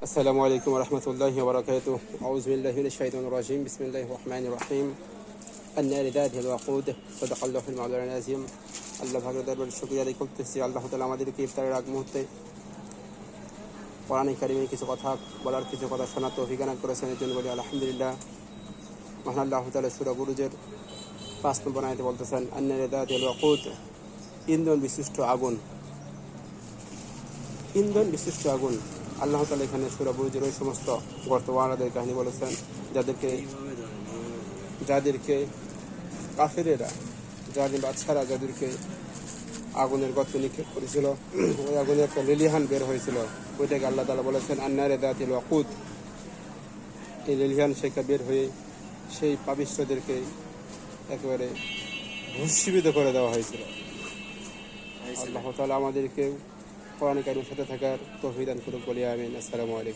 আসসালামু আলাইকুম রহমতুল্লাহি ওয়া বারাকাতুহু আউযু বিল্লাহি মিনাশ শাইতানির রাজিম বিসমিল্লাহির রহমানির রহিম আন-নারি যাতিল ওয়াকুদ সাদাকাল্লাহুল মাওলানা আযীম। আল্লাহ পাকের দরবারে শুকরিয়া আদায় করতেছি। আল্লাহ তাআলা আমাদেরকে ইফতারের আগ মুহূর্তে কোরআন কারীমের কিছু কথা বলার, কিছু কথা শোনার তৌফিক দান করেছেন, এর জন্য বলি আলহামদুলিল্লাহ। মহান আল্লাহ তাআলা সূরা বুরুজের 5 নম্বর আয়াতে বলতেছেন, আন-নারি যাতিল ওয়াকুদ, ইন্ধন বিশিষ্ট আগুন, ইন্ধন বিশিষ্ট আগুন। আল্লাহ তাআলা এখানে সূরা বুরুজের ওই সমস্ত গর্তওয়ালাদের কাহিনী বলেছেন, যাদেরকে কাফেরেরা, জালিম বাদশারা যাদেরকে আগুনের গর্তে নিক্ষেপ করেছিল, ওই আগুনে একটা লিলিহান বের হয়েছিল, ওইটাকে আল্লাহ তাআলা বলেছেন আন-নারি যাতিল ওয়াকুদ। এই লিলিহান শেখা বের হয়ে সেই পাপিষ্ঠদেরকে একেবারে ভস্মীভূত করে দেওয়া হয়েছিল। আল্লাহ তাআলা আমাদেরকে কোরআন কারীমের সাথে থাকার তৌফিক দান করুন বলি আমিন। আসসালামু আলাইকুম।